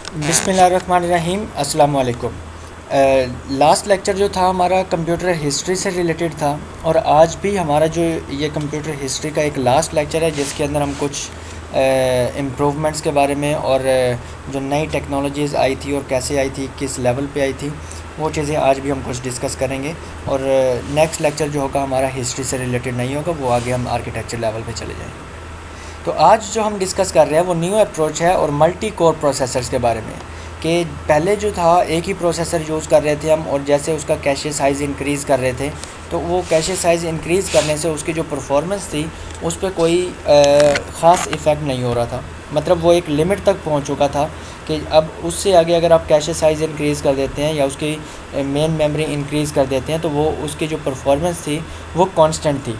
बिस्मिल्लाहिर्रहमानिर्रहीम अस्सलाम वालेकुम। लास्ट लेक्चर जो था हमारा कंप्यूटर हिस्ट्री से रिलेटेड था और आज भी हमारा जो ये कंप्यूटर हिस्ट्री का एक लास्ट लेक्चर है जिसके अंदर हम कुछ इम्प्रूवमेंट्स के बारे में और जो नई टेक्नोलॉजीज़ आई थी और कैसे आई थी, किस लेवल पे आई थी, वो चीज़ें आज भी हम कुछ डिस्कस करेंगे। और नेक्स्ट लेक्चर जो होगा हमारा हिस्ट्री से रिलेटेड नहीं होगा, वो आगे हम आर्किटेक्चर लेवल पे चले जाएंगे। तो आज जो हम डिस्कस कर रहे हैं वो न्यू अप्रोच है और मल्टी कोर प्रोसेसर्स के बारे में, कि पहले जो था एक ही प्रोसेसर यूज़ कर रहे थे हम, और जैसे उसका कैशे साइज़ इंक्रीज़ कर रहे थे तो वो कैशे साइज़ इंक्रीज़ करने से उसकी जो परफॉर्मेंस थी उस पर कोई ख़ास इफ़ेक्ट नहीं हो रहा था। मतलब वो एक लिमिट तक पहुंच चुका था कि अब उससे आगे अगर आप कैशे साइज़ इंक्रीज़ कर देते हैं या उसकी मेन मेमोरी इंक्रीज़ कर देते हैं तो वो उसकी जो परफॉर्मेंस थी वो कांस्टेंट थी।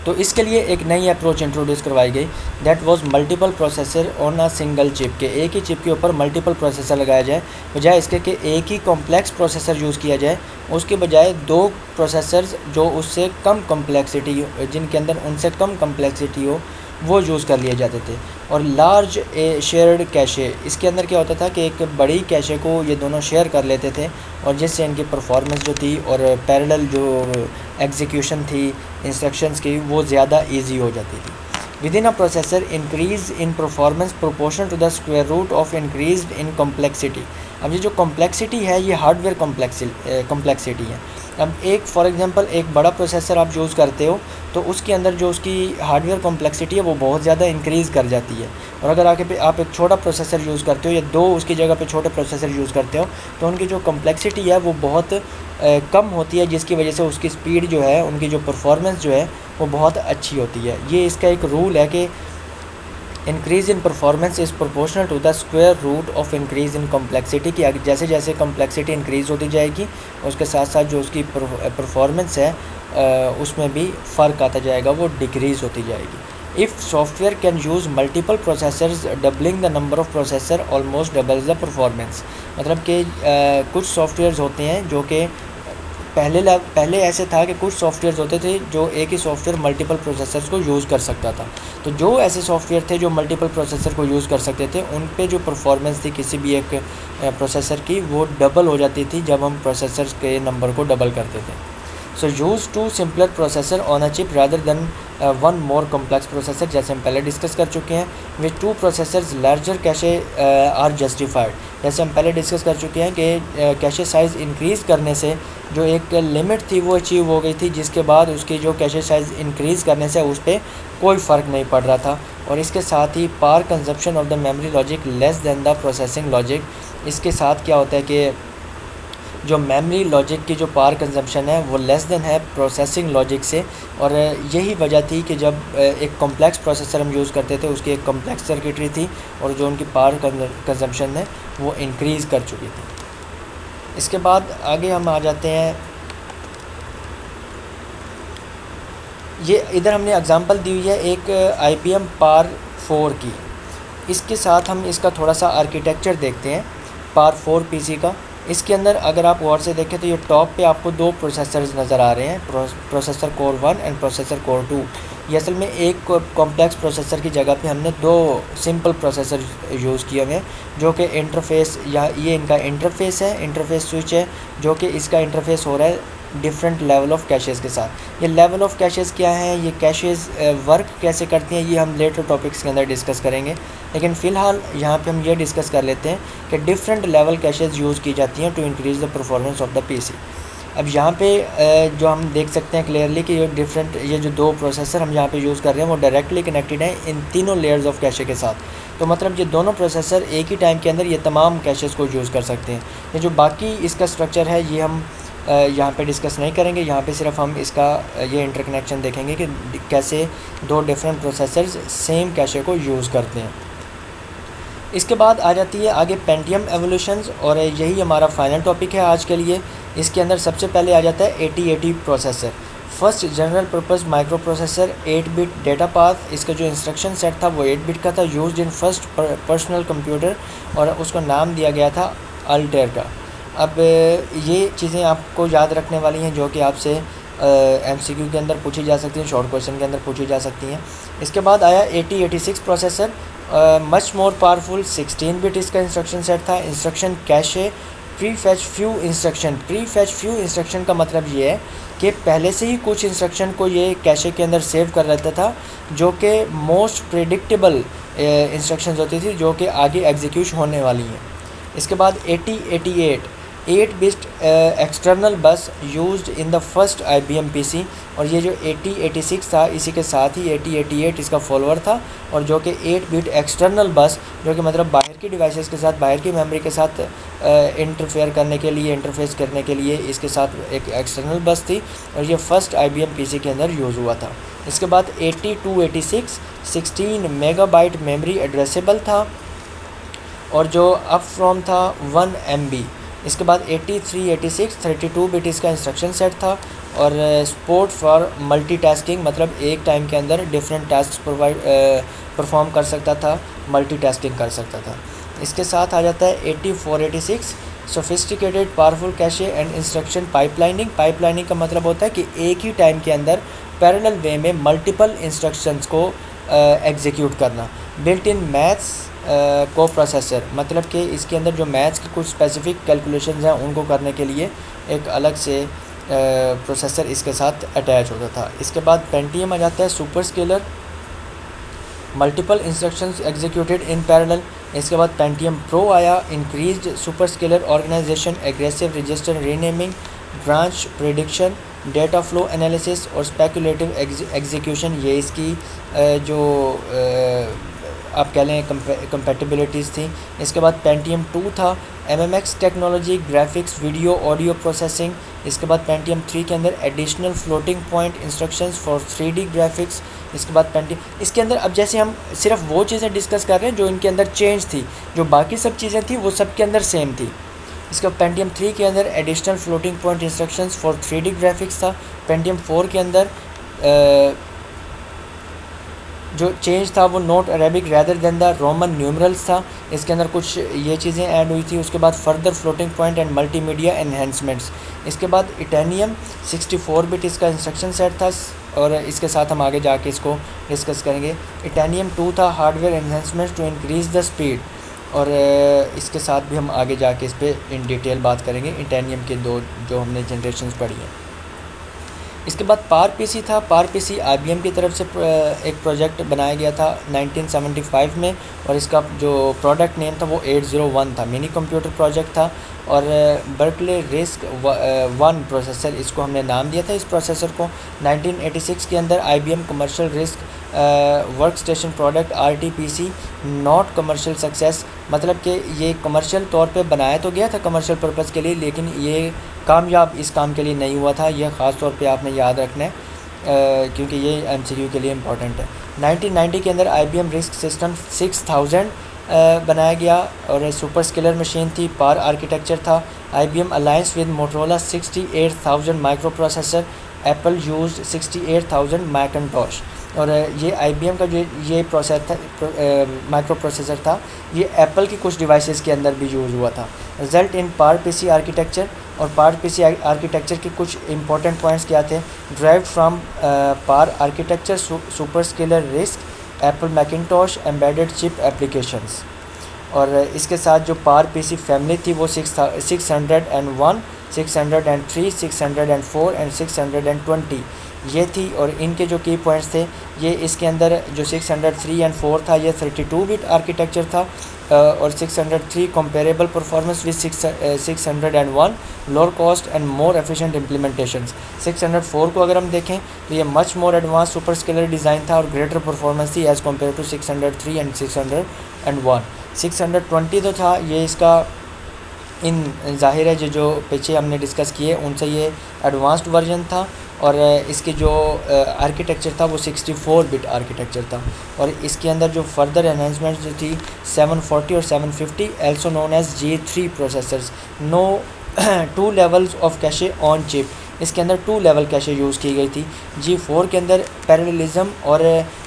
तो इसके लिए एक नई अप्रोच इंट्रोड्यूस करवाई गई, that was multiple processor on a single chip, के एक ही चिप के ऊपर मल्टीपल प्रोसेसर लगाया जाए, बजाय इसके कि एक ही कॉम्प्लेक्स प्रोसेसर यूज़ किया जाए। उसके बजाय दो प्रोसेसर्स जो उससे कम कम्प्लेक्सिटी, जिनके अंदर उनसे कम कम्प्लेक्सिटी हो, वो यूज़ कर लिए जाते थे। और लार्ज शेयर्ड कैशे, इसके अंदर क्या होता था कि एक बड़ी कैशे को ये दोनों शेयर कर लेते थे और जिससे इनकी परफॉर्मेंस जो थी और पैरेलल जो एग्जीक्यूशन थी इंस्ट्रक्शंस की वो ज़्यादा इजी हो जाती थी। Within a processor increase in performance proportional to the square root of increase in complexity. अब ये जो कॉम्प्लेक्सिटी है ये हार्डवेयर कॉम्प्लेक्सिटी है। अब एक फॉर एग्जांपल एक बड़ा प्रोसेसर आप यूज़ करते हो तो उसके अंदर जो उसकी हार्डवेयर कॉम्प्लेक्सिटी है वो बहुत ज़्यादा इंक्रीज़ कर जाती है। और अगर आगे पे आप एक छोटा प्रोसेसर यूज़ करते हो या दो उसकी जगह पे छोटे प्रोसेसर यूज़ करते हो तो उनकी जो कॉम्प्लेक्सिटी है वो बहुत कम होती है, जिसकी वजह से उसकी स्पीड जो है, उनकी जो परफॉर्मेंस जो है वो बहुत अच्छी होती है। ये इसका एक रूल है कि increase in performance is proportional to the square root of increase in complexity, की जैसे जैसे कॉम्प्लेक्सिटी इंक्रीज़ होती जाएगी उसके साथ साथ जो उसकी परफॉर्मेंस है उसमें भी फ़र्क आता जाएगा, वो डिक्रीज़ होती जाएगी। If software can use multiple processors doubling the number of processor almost doubles the performance. मतलब कि कुछ सॉफ्टवेयर्स होते हैं जो कि पहले ऐसे था कि कुछ सॉफ्टवेयर्स होते थे जो एक ही सॉफ्टवेयर मल्टीपल प्रोसेसर्स को यूज़ कर सकता था। तो जो ऐसे सॉफ्टवेयर थे जो मल्टीपल प्रोसेसर को यूज़ कर सकते थे उन पे जो परफॉर्मेंस थी किसी भी एक प्रोसेसर की वो डबल हो जाती थी जब हम प्रोसेसर्स के नंबर को डबल करते थे। So use two simpler processor on a chip rather than one more complex processor, जैसे हम पहले डिस्कस कर चुके हैं। With two processors larger cache are justified, जैसे हम पहले डिस्कस कर चुके हैं कि कैशे साइज़ इंक्रीज़ करने से जो एक लिमिट थी वो अचीव हो गई थी, जिसके बाद उसकी जो कैशे साइज़ इंक्रीज़ करने से उस पर कोई फ़र्क नहीं पड़ रहा था। और इसके साथ ही power consumption of the memory logic less than the processing logic, इसके साथ क्या होता है कि जो मेमोरी लॉजिक की जो पावर कंजप्शन है वो लेस देन है प्रोसेसिंग लॉजिक से। और यही वजह थी कि जब एक कॉम्प्लेक्स प्रोसेसर हम यूज़ करते थे उसकी एक कॉम्प्लेक्स सर्किटरी थी और जो उनकी पावर कंजप्शन है वो इंक्रीज़ कर चुकी थी। इसके बाद आगे हम आ जाते हैं, ये इधर हमने एग्ज़ाम्पल दी हुई है एक IBM पार 4 की। इसके साथ हम इसका थोड़ा सा आर्किटेक्चर देखते हैं पार 4 PC का। इसके अंदर अगर आप गौर से देखें तो ये टॉप पे आपको दो प्रोसेसर्स नज़र आ रहे हैं, processor core 1 and processor core 2। ये असल में एक कॉम्प्लेक्स प्रोसेसर की जगह पे हमने दो सिंपल प्रोसेसर यूज़ किए हुए हैं, जो कि इंटरफेस, या ये इनका इंटरफेस है, इंटरफेस स्विच है, जो कि इसका इंटरफेस हो रहा है डिफरेंट लेवल ऑफ कैशेज़ के साथ। ये लेवल ऑफ कैशेज़ क्या हैं, ये कैशेज़ वर्क कैसे करती हैं, ये हम लेटर टॉपिक्स के अंदर डिस्कस करेंगे। लेकिन फ़िलहाल यहाँ पे हम ये डिस्कस कर लेते हैं कि डिफरेंट लेवल कैशेज़ यूज़ की जाती हैं to increase the performance of the PC। अब यहाँ पे जो हम देख सकते हैं क्लियरली कि ये जो दो प्रोसेसर हम यहाँ पे यूज़ कर रहे हैं वो डायरेक्टली कनेक्टेड हैं इन तीनों लेयर्स ऑफ कैशे के साथ। तो मतलब ये दोनों प्रोसेसर एक ही टाइम के अंदर ये तमाम कैशेज़ को यूज़ कर सकते हैं। ये जो बाकी इसका स्ट्रक्चर है ये हम यहाँ पे डिस्कस नहीं करेंगे, यहाँ पे सिर्फ हम इसका ये इंटरकनेक्शन देखेंगे कि कैसे दो डिफरेंट प्रोसेसर्स सेम कैशे को यूज़ करते हैं। इसके बाद आ जाती है आगे पेंटियम एवोल्यूशंस, और यही हमारा फाइनल टॉपिक है आज के लिए। इसके अंदर सबसे पहले आ जाता है 8080 processor, first general purpose micro processor, 8 bit data path. इसका जो इंस्ट्रक्शन सेट था वो 8 बिट का था, used in first personal computer, और उसको नाम दिया गया था अल्टेर का। अब ये चीज़ें आपको याद रखने वाली हैं जो कि आपसे MCQ के अंदर पूछी जा सकती हैं, शॉर्ट क्वेश्चन के अंदर पूछी जा सकती हैं। इसके बाद आया 8086 processor, much more powerful 16 bit इसका इंस्ट्रक्शन सेट था। Instruction cache pre fetch few instruction का मतलब ये है कि पहले से ही कुछ इंस्ट्रक्शन को ये कैशे के अंदर सेव कर लेता था, जो कि मोस्ट प्रेडिक्टेबल इंस्ट्रक्शंस होती थी, जो कि आगे एग्जीक्यूट होने वाली हैं। इसके बाद 8 बिट एक्सटर्नल बस used in the first IBM PC, और ये जो 8086 था इसी के साथ ही 8088 इसका फॉलोअर था, और जो कि 8 बिट एक्सटर्नल बस, जो कि मतलब बाहर की डिवाइसेस के साथ, बाहर की मेमोरी के साथ इंटरफेयर करने के लिए, इंटरफेस करने के लिए इसके साथ एक एक्सटर्नल बस थी, और ये फर्स्ट IBM PC के अंदर यूज़ हुआ था। इसके बाद 8286 16 मेगाबाइट मेमोरी एड्रेसेबल था, और जो अप फ्रॉम था 1 MB। इसके बाद 8386 32 बिट इसका इंस्ट्रक्शन सेट था, और सपोर्ट फॉर मल्टीटास्किंग, मतलब एक टाइम के अंदर डिफरेंट टास्क परफॉर्म कर सकता था, मल्टीटास्किंग कर सकता था। इसके साथ आ जाता है 8486 sophisticated powerful cache and instruction pipelining का मतलब होता है कि एक ही टाइम के अंदर पैरेलल वे में मल्टीपल इंस्ट्रक्शंस को एग्जीक्यूट करना। बिल्ट इन मैथ्स को प्रोसेसर, मतलब कि इसके अंदर जो मैथ्स के कुछ स्पेसिफिक कैलकुलेशंस हैं उनको करने के लिए एक अलग से प्रोसेसर इसके साथ अटैच होता था। इसके बाद पेंटियम आ जाता है, super scalar, multiple instructions executed in parallel. इसके बाद पेंटियम प्रो आया, increased super scalar organisation, aggressive register renaming, branch prediction, data flow analysis और स्पेकुलेटिव एग्जीक्यूशन। ये इसकी जो आप कह लें कंपैटिबिलिटीज़ थी। इसके बाद पेंटियम 2 था, MMX technology, graphics, video, audio processing. इसके बाद पेंटियम 3 के अंदर additional floating point instructions for 3D graphics. इसके बाद पेंटियम, इसके अंदर अब जैसे हम सिर्फ वो चीज़ें डिस्कस कर रहे हैं जो इनके अंदर चेंज थी, जो बाकी सब चीज़ें थी वो सब के अंदर सेम थी। इसका पेंटियम 3 के अंदर additional floating point instructions for 3D graphics था। पेंटियम 4 के अंदर जो चेंज था वो note Arabic rather than the Roman numerals था। इसके अंदर कुछ ये चीज़ें ऐड हुई थी। उसके बाद further floating point and multimedia enhancements. इसके बाद इटानियम 64 बिट इसका इंस्ट्रक्शन सेट था, और इसके साथ हम आगे जाके इसको डिस्कस करेंगे। इटानियम 2 था, hardware enhancements to increase the speed, और इसके साथ भी हम आगे जाके इस पर इन डिटेल बात करेंगे। इटानियम के दो जो हमने जनरेशन्स पढ़ी हैं। इसके बाद पावर पीसी था। पावर पीसी IBM की तरफ से एक प्रोजेक्ट बनाया गया था 1975 में, और इसका जो प्रोडक्ट नेम था वो 801 था। मिनी कंप्यूटर प्रोजेक्ट था, और बर्कले रिस्क 1 प्रोसेसर इसको हमने नाम दिया था इस प्रोसेसर को। 1986 के अंदर IBM commercial risk work station product RTPC not commercial success, मतलब कि ये कमर्शियल तौर पे बनाया तो गया था कमर्शियल पर्पज़ के लिए, लेकिन ये कामयाब इस काम के लिए नहीं हुआ था। यह ख़ास तौर पे आपने याद रखना है, क्योंकि ये MCQ के लिए इम्पोर्टेंट है। 1990 के अंदर IBM रिस्क सिस्टम 6000 बनाया गया, और सुपर स्केलर मशीन थी, पावर आर्किटेक्चर था। IBM alliance with Motorola 68000 micro processor, Apple used 68000 मैकिन्टॉश। और ये IBM का जो ये माइक्रो प्रोसेसर था, ये एप्पल की कुछ डिवाइसेस के अंदर भी यूज़ हुआ था। Result in power PC architecture, और पावर पीसी आर्किटेक्चर के कुछ इंपॉर्टेंट पॉइंट्स क्या थे? Derived from power architecture, superscalar RISC, Apple Macintosh, embedded chip applications. और इसके साथ जो पावर पीसी फैमिली थी वो 601, 603, 604 एंड 620 ये थी। और इनके जो की पॉइंट्स थे, ये इसके अंदर जो 603 एंड 4 था ये 32 बिट आर्किटेक्चर था, और 603 comparable performance with 601 lower cost and more efficient implementations. 604 को अगर हम देखें तो ये much more advance super scalar design था और ग्रेटर परफॉर्मेंस थी एज़ कम्पेयर टू 603 एंड 601। 620 तो था ये इसका इन ज़ाहिर है जो पीछे हमने डिस्कस किए उनसे ये एडवांस्ड वर्जन था, और इसके जो आर्किटेक्चर था वो 64 बिट आर्किटेक्चर था। और इसके अंदर जो फर्दर एनहेंसमेंट जो थी 740 और 750 also known as G3 processors, no 2 levels of cache on chip. इसके अंदर 2 लेवल कैशे यूज़ की गई थी। G4 के अंदर पैरेललिज्म और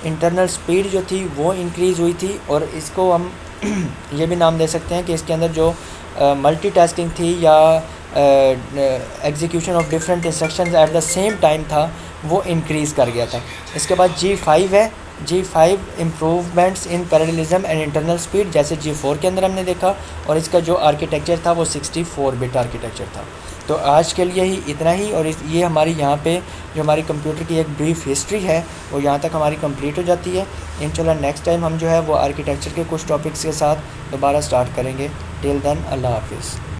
इंटरनल स्पीड जो थी वो इंक्रीज़ हुई थी, और इसको हम ये भी नाम दे सकते हैं कि इसके अंदर जो मल्टीटास्किंग थी या execution of different instructions at the same time था वो इंक्रीज़ कर गया था। इसके बाद G5 है, G5 improvements in parallelism and internal speed, जैसे G4 के अंदर हमने देखा, और इसका जो आर्किटेक्चर था वो 64 बिट आर्किटेक्चर था। तो आज के लिए ही इतना ही, और ये हमारी यहाँ पे जो हमारी कंप्यूटर की एक ब्रीफ हिस्ट्री है वो यहाँ तक हमारी कंप्लीट हो जाती है। इंशाल्लाह नेक्स्ट टाइम हम जो है वो आर्किटेक्चर के कुछ टॉपिक्स के साथ दोबारा स्टार्ट करेंगे। टिल देन अल्लाह हाफिज़।